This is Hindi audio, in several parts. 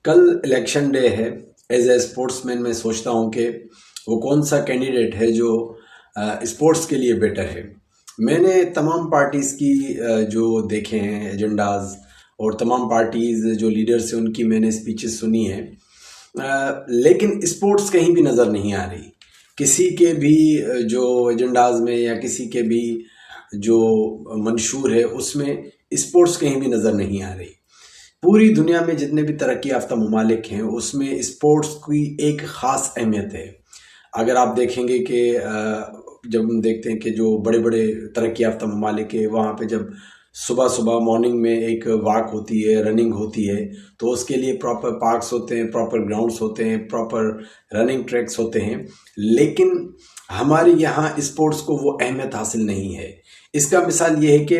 कल इलेक्शन डे है। एज ए स्पोर्ट्समैन मैं सोचता हूँ कि वो कौन सा कैंडिडेट है जो स्पोर्ट्स के लिए बेटर है। मैंने तमाम पार्टीज़ की जो देखे हैं एजेंडाज, और तमाम पार्टीज़ जो लीडर्स हैं उनकी मैंने स्पीचेस सुनी हैं, लेकिन स्पोर्ट्स कहीं भी नज़र नहीं आ रही। किसी के भी जो एजेंडाज में या किसी के भी जो मंशूर है उसमें स्पोर्ट्स कहीं भी नज़र नहीं आ रही। पूरी दुनिया में जितने भी तरक्की याफ्ता ममालिक हैं उसमें स्पोर्ट्स की एक ख़ास अहमियत है। अगर आप देखेंगे कि जब हम देखते हैं कि जो बड़े बड़े तरक्की याफ्ता ममालिक है वहाँ पे जब सुबह सुबह मॉर्निंग में एक वॉक होती है, रनिंग होती है, तो उसके लिए प्रॉपर पार्क्स होते हैं, प्रॉपर ग्राउंड्स होते हैं, प्रॉपर रनिंग ट्रैक्स होते हैं। लेकिन हमारे यहाँ स्पोर्ट्स को वो अहमियत हासिल नहीं है। इसका मिसाल ये है कि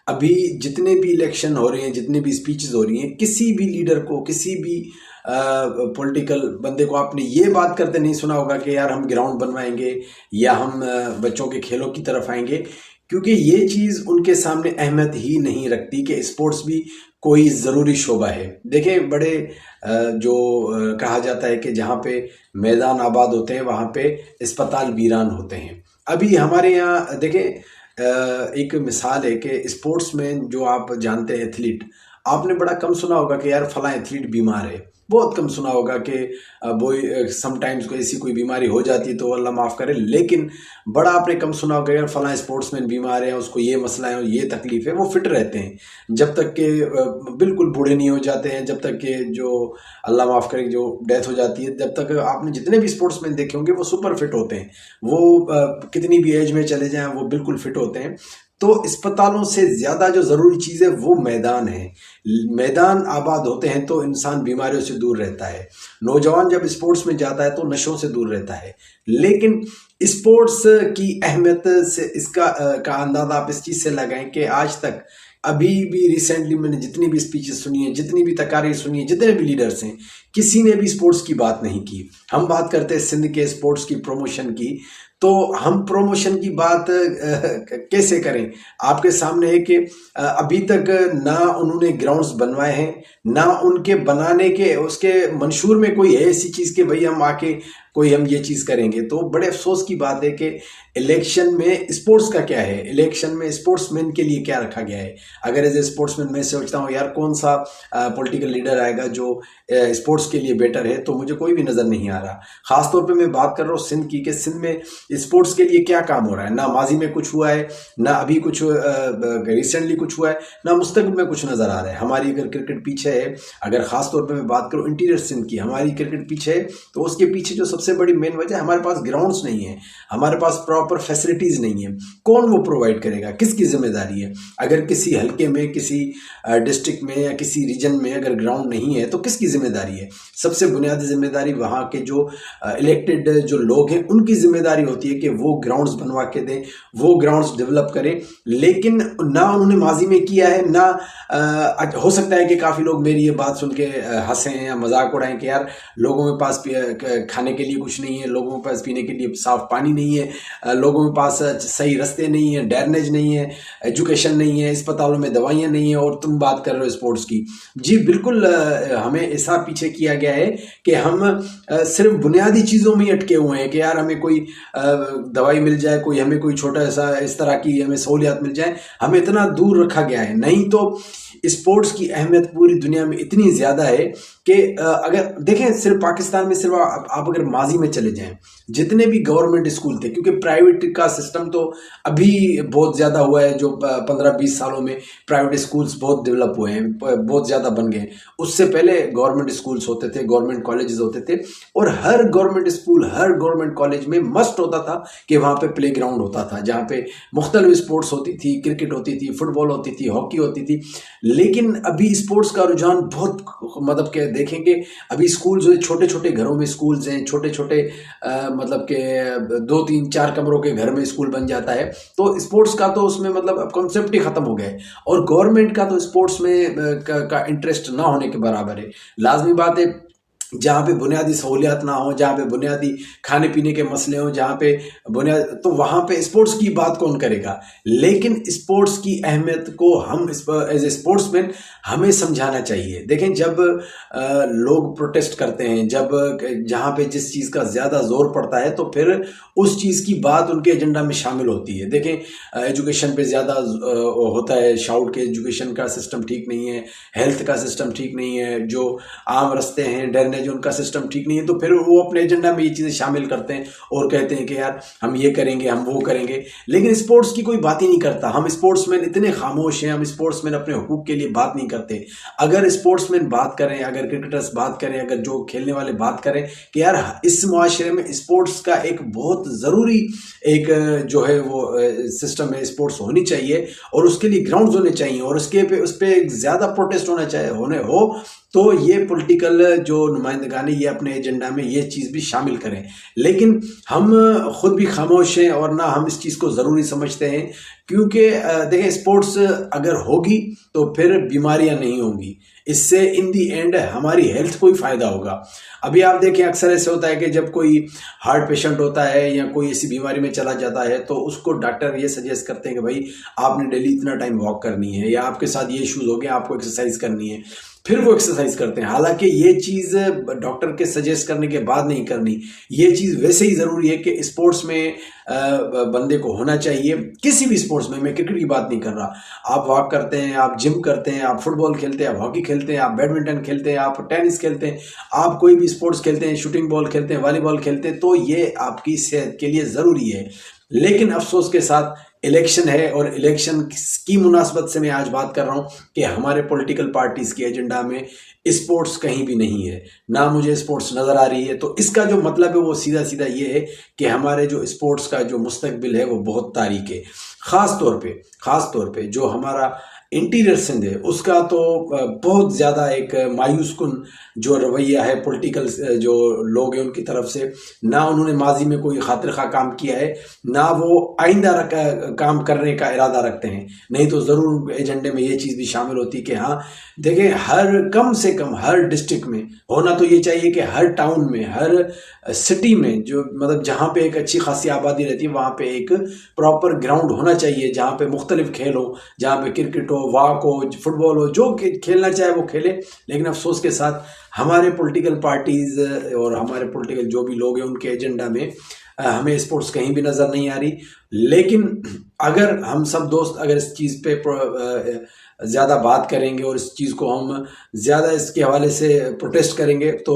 अभी जितने भी इलेक्शन हो रहे हैं, जितने भी स्पीचेस हो रही हैं, किसी भी लीडर को, किसी भी पॉलिटिकल बंदे को आपने ये बात करते नहीं सुना होगा कि यार हम ग्राउंड बनवाएंगे या हम बच्चों के खेलों की तरफ आएंगे, क्योंकि ये चीज़ उनके सामने अहमियत ही नहीं रखती कि स्पोर्ट्स भी कोई ज़रूरी शोबा है। देखें, बड़े जो कहा जाता है कि जहाँ पे मैदान आबाद होते हैं वहाँ पे अस्पताल वीरान होते हैं। अभी हमारे यहाँ देखें, एक मिसाल है कि स्पोर्ट्स में जो आप जानते हैं एथलीट, आपने बड़ा कम सुना होगा कि यार फला एथलीट बीमार है। बहुत कम सुना होगा कि वो समटाइम्स को ऐसी कोई बीमारी हो जाती है तो अल्लाह माफ़ करे, लेकिन बड़ा आपने कम सुना होगा यार फला स्पोर्ट्समैन बीमार है, उसको ये मसला है, ये तकलीफ है। वो फिट रहते हैं जब तक के बिल्कुल बूढ़े नहीं हो जाते हैं, जब तक के जो अल्लाह माफ़ करे जो डेथ हो जाती है, जब तक आपने जितने भी स्पोर्ट्समैन देखे होंगे वो सुपर फिट होते हैं। वो कितनी भी एज में चले जाएं वो बिल्कुल फिट होते हैं। तो अस्पतालों से ज़्यादा जो ज़रूरी चीज़ है वो मैदान है। मैदान आबाद होते हैं तो इंसान बीमारियों से दूर रहता है। नौजवान जब स्पोर्ट्स में जाता है तो नशों से दूर रहता है। लेकिन स्पोर्ट्स की अहमियत से इसका का अंदाज़ा आप इस चीज़ से लगाएं कि आज तक अभी भी रिसेंटली मैंने जितनी भी स्पीचेस सुनी है, जितनी भी तकारीर सुनी है, जितने भी लीडर्स हैं, किसी ने भी स्पोर्ट्स की बात नहीं की। हम बात करते हैं सिंध के स्पोर्ट्स की प्रमोशन की, तो हम प्रमोशन की बात कैसे करें? आपके सामने है कि अभी तक ना उन्होंने ग्राउंड्स बनवाए हैं, ना उनके बनाने के उसके मंशूर में कोई है ऐसी चीज़ कि भाई हम आके कोई हम ये चीज़ करेंगे। तो बड़े अफसोस की बात है कि इलेक्शन में स्पोर्ट्स का क्या है, इलेक्शन में स्पोर्ट्समैन के लिए क्या रखा गया है। अगर एज ए स्पोर्ट्समैन मैं सोचता हूँ यार कौन सा पॉलिटिकल लीडर आएगा जो स्पोर्ट्स के लिए बेटर है, तो मुझे कोई भी नज़र नहीं आ रहा। ख़ासतौर पे मैं बात कर रहा हूँ सिंध की, कि सिंध में स्पोर्ट्स के लिए क्या काम हो रहा है। ना माजी में कुछ हुआ है, ना अभी कुछ रिसेंटली कुछ हुआ है, ना मुस्तकबिल में कुछ नज़र आ रहा है। हमारी अगर क्रिकेट पीछे है, अगर ख़ास तौर पे मैं बात करूँ इंटीरियर सिंध की, हमारी क्रिकेट पीछे है, तो उसके पीछे जो सबसे बड़ी मेन वजह हमारे पास ग्राउंड्स नहीं है, हमारे पास प्रॉपर फैसिलिटीज़ नहीं है। कौन वो प्रोवाइड करेगा, किसकी जिम्मेदारी है? अगर किसी हल्के में, किसी डिस्ट्रिक्ट में या किसी रीजन में अगर ग्राउंड नहीं है तो किसकी जिम्मेदारी है? सबसे बुनियादी जिम्मेदारी वहाँ के जो इलेक्टेड जो लोग हैं उनकी जिम्मेदारी होती है कि वो ग्राउंड्स बनवा के दें, वो ग्राउंड्स डेवलप करें। लेकिन ना उन्होंने माजी में किया है, ना हो सकता है कि काफ़ी लोग मेरी ये बात सुन के हंसें या मजाक उड़ाएं कि यार लोगों के पास खाने के लिए कुछ नहीं है, लोगों के पास पीने के लिए साफ पानी नहीं है, लोगों के पास सही रास्ते नहीं है, ड्रेनेज नहीं है, एजुकेशन नहीं है, अस्पतालों में दवाइयाँ नहीं है, और तुम बात कर रहे हो स्पोर्ट्स की। जी बिल्कुल, हमें ऐसा पीछे किया गया है कि हम सिर्फ बुनियादी चीज़ों में ही अटके हुए हैं कि यार हमें कोई दवाई मिल जाए, कोई हमें कोई छोटा सा इस तरह की हमें सहूलियात मिल जाए, हमें इतना दूर रखा गया है। नहीं तो स्पोर्ट्स की अहमियत पूरी दुनिया में इतनी ज़्यादा है कि अगर देखें सिर्फ पाकिस्तान में, सिर्फ आप अगर माजी में चले जाएं, जितने भी गवर्नमेंट स्कूल थे, क्योंकि प्राइवेट का सिस्टम तो अभी बहुत ज़्यादा हुआ है, जो 15-20 सालों में प्राइवेट स्कूल्स बहुत डेवलप हुए हैं, बहुत ज़्यादा बन गए। उससे पहले गवर्नमेंट स्कूल्स होते थे, गवर्नमेंट कॉलेजेस होते थे, और हर गवर्नमेंट स्कूल, हर गवर्नमेंट कॉलेज में मस्ट होता था कि वहाँ पे प्ले ग्राउंड होता था, जहाँ पे मुख्तलिफ स्पोर्ट्स होती थी, क्रिकेट होती थी, फुटबॉल होती थी, हॉकी होती थी। लेकिन अभी स्पोर्ट्स का रुझान बहुत, मतलब के देखेंगे अभी स्कूल जो छोटे छोटे घरों में स्कूल्स हैं, छोटे छोटे मतलब के 2-3-4 कमरों के घर में स्कूल बन जाता है। तो स्पोर्ट्स का तो उसमें मतलब अब कॉन्सेप्ट ही ख़त्म हो गया है, और गवर्नमेंट का तो स्पोर्ट्स में का इंटरेस्ट ना होने के बराबर है। लाजमी बात है जहाँ पे बुनियादी सहूलियात ना हो, जहाँ पे बुनियादी खाने पीने के मसले हों, जहाँ पे बुनियाद, तो वहाँ पे स्पोर्ट्स की बात कौन करेगा। लेकिन स्पोर्ट्स की अहमियत को हम एज ए स्पोर्ट्समैन हमें समझाना चाहिए। देखें, जब लोग प्रोटेस्ट करते हैं, जब जहाँ पे जिस चीज़ का ज़्यादा जोर पड़ता है, तो फिर उस चीज़ की बात उनके एजेंडा में शामिल होती है। देखें, एजुकेशन पे ज़्यादा होता है शाउट के एजुकेशन का सिस्टम ठीक नहीं है, हेल्थ का सिस्टम ठीक नहीं है, जो आम रस्ते हैं, ड्रेनेज, उनका सिस्टम ठीक नहीं है, तो फिर वो अपने एजेंडा में ये चीज़ें शामिल करते हैं और कहते हैं कि यार हम ये करेंगे, हम वो करेंगे। लेकिन स्पोर्ट्स की कोई बात ही नहीं करता। हम स्पोर्ट्समैन इतने खामोश हैं, हम स्पोर्ट्समैन अपने हुकूक के लिए बात नहीं करते। अगर स्पोर्ट्समैन बात करें, अगर क्रिकेटर्स बात करें, अगर जो खेलने वाले बात करें कि यार इस मुआशरे में स्पोर्ट्स का एक बहुत ज़रूरी एक जो है वो सिस्टम है, स्पोर्ट्स होनी चाहिए और उसके लिए ग्राउंड्स होने चाहिए और उसके पे उस पर ज़्यादा प्रोटेस्ट होना चाहिए, होने हो तो ये पॉलिटिकल जो नुमाइंदगानी ये अपने एजेंडा में ये चीज़ भी शामिल करें। लेकिन हम खुद भी खामोश हैं और ना हम इस चीज़ को ज़रूरी समझते हैं, क्योंकि देखें, स्पोर्ट्स अगर होगी तो फिर बीमारियां नहीं होंगी, इससे इन दी एंड हमारी हेल्थ को ही फ़ायदा होगा। अभी आप देखें, अक्सर ऐसे होता है कि जब कोई हार्ट पेशेंट होता है या कोई ऐसी बीमारी में चला जाता है तो उसको डॉक्टर ये सजेस्ट करते हैं कि भाई आपने डेली इतना टाइम वॉक करनी है, या आपके साथ ये इश्यूज हो गए, आपको एक्सरसाइज करनी है। फिर वो एक्सरसाइज करते हैं, हालांकि ये चीज़ डॉक्टर के सजेस्ट करने के बाद नहीं करनी। ये चीज़ वैसे ही ज़रूरी है कि स्पोर्ट्स में बंदे को होना चाहिए, किसी भी स्पोर्ट्स में। मैं क्रिकेट की बात नहीं कर रहा, आप वॉक करते हैं, आप जिम करते हैं, आप फुटबॉल खेलते हैं, आप हॉकी खेलते हैं, आप बैडमिंटन खेलते हैं, आप टेनिस खेलते हैं, आप कोई भी स्पोर्ट्स खेलते हैं, शूटिंग बॉल खेलते हैं, वॉलीबॉल खेलते हैं, तो ये आपकी सेहत के लिए ज़रूरी है। लेकिन अफसोस के साथ इलेक्शन है और इलेक्शन की मुनासबत से मैं आज बात कर रहा हूं कि हमारे पॉलिटिकल पार्टीज के एजेंडा में स्पोर्ट्स कहीं भी नहीं है, ना मुझे स्पोर्ट्स नज़र आ रही है। तो इसका जो मतलब है वो सीधा सीधा ये है कि हमारे जो स्पोर्ट्स का जो मुस्तकबिल है वो बहुत तारीक है। ख़ास तौर पे जो हमारा इंटीरियर सिंध है उसका तो बहुत ज़्यादा एक मायूस कुन जो रवैया है पॉलिटिकल जो लोग हैं उनकी तरफ से। ना उन्होंने माजी में कोई खातिर खा काम किया है, ना वो आइंदा काम करने का इरादा रखते हैं। नहीं तो ज़रूर एजेंडे में ये चीज़ भी शामिल होती कि हाँ देखें, हर कम से कम हर डिस्ट्रिक्ट में होना तो ये चाहिए कि हर टाउन में, हर सिटी में, जो मतलब जहाँ पे एक अच्छी खासी आबादी रहती है वहाँ पे एक प्रॉपर ग्राउंड होना चाहिए, जहाँ पे मुख्तलिफ खेल हो, जहाँ पे क्रिकेट हो, वॉक हो, फुटबॉल हो, जो खेलना चाहे वो खेले। लेकिन अफसोस के साथ हमारे पॉलिटिकल पार्टीज और हमारे पॉलिटिकल जो भी लोग हैं उनके एजेंडा में हमें स्पोर्ट्स कहीं भी नज़र नहीं आ रही। लेकिन अगर हम सब दोस्त अगर इस चीज़ पे ज़्यादा बात करेंगे और इस चीज़ को हम ज़्यादा इसके हवाले से प्रोटेस्ट करेंगे तो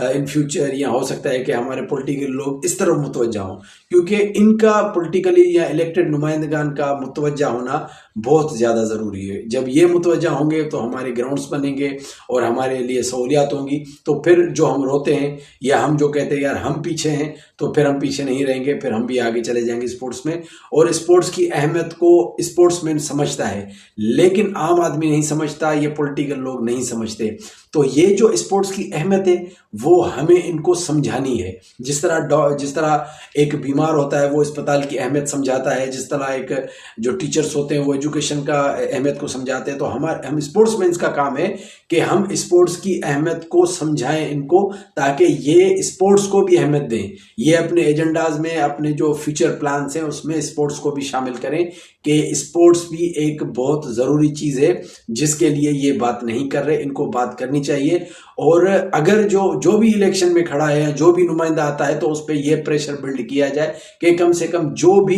इन फ्यूचर यह हो सकता है कि हमारे पॉलिटिकल लोग इस तरफ मुतवज्जा हों, क्योंकि इनका पॉलिटिकली या इलेक्टेड नुमाइंदगान का मुतवज्जा होना बहुत ज़्यादा ज़रूरी है। जब ये मुतवज्जा होंगे तो हमारे ग्राउंड्स बनेंगे और हमारे लिए सहूलियात होंगी। तो फिर जो हम रोते हैं या हम जो कहते हैं यार हम पीछे हैं, तो फिर हम पीछे नहीं रहेंगे, फिर हम भी आगे चले जाएंगे स्पोर्ट्स में। और स्पोर्ट्स की अहमियत को स्पोर्ट्समैन समझता है, लेकिन आम आदमी नहीं समझता, ये पॉलिटिकल लोग नहीं समझते। तो ये जो स्पोर्ट्स की अहमियत है वो हमें इनको समझानी है। जिस तरह एक बीमार होता है वो अस्पताल की अहमियत समझाता है, जिस तरह एक जो टीचर्स होते हैं वो एजुकेशन का अहमियत को समझाते हैं, तो हम स्पोर्ट्समैन का काम है कि हम स्पोर्ट्स की अहमियत को समझाएं इनको, ताकि ये स्पोर्ट्स को भी अहमियत दें। ये अपने एजेंडाज में, अपने जो फ्यूचर प्लान्स हैं उसमें स्पोर्ट्स को भी शामिल करें कि स्पोर्ट्स भी एक बहुत ज़रूरी चीज़ है, जिसके लिए ये बात नहीं कर रहे, इनको बात करनी चाहिए। और अगर जो भी इलेक्शन में खड़ा है, जो भी नुमाइंदा आता है, तो उस पर यह प्रेशर बिल्ड किया जाए कि कम से कम जो भी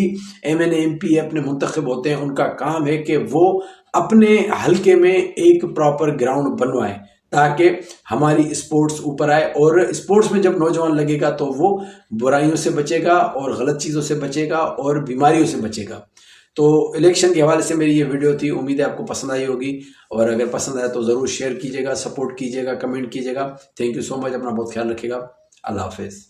MNA MP अपने मुंतखब होते हैं उनका काम है कि वो अपने हल्के में एक प्रॉपर ग्राउंड बनवाएं, ताकि हमारी स्पोर्ट्स ऊपर आए। और स्पोर्ट्स में जब नौजवान लगेगा तो वो बुराइयों से बचेगा और गलत चीज़ों से बचेगा और बीमारियों से बचेगा। तो इलेक्शन के हवाले से मेरी ये वीडियो थी, उम्मीद है आपको पसंद आई होगी। और अगर पसंद आया तो ज़रूर शेयर कीजिएगा, सपोर्ट कीजिएगा, कमेंट कीजिएगा। थैंक यू सो मच, अपना बहुत ख्याल रखिएगा। अल्लाह हाफिज़।